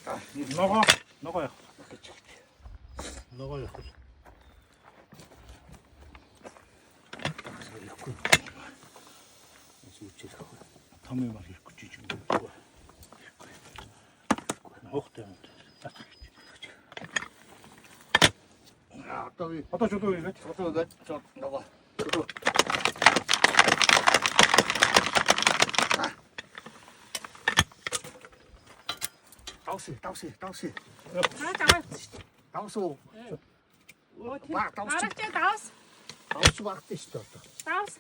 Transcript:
Ногоо яах. Ногоо яах. Том юм хийхгүй жижиг юм. Хохтой юм. Одоо чулуу ирээд. Чулуу ирээд ногоо. Давси. Даваас шүү дээ. Давсуу. Аргач даваас. Давс багтсан шүү дээ. Даваас. Давс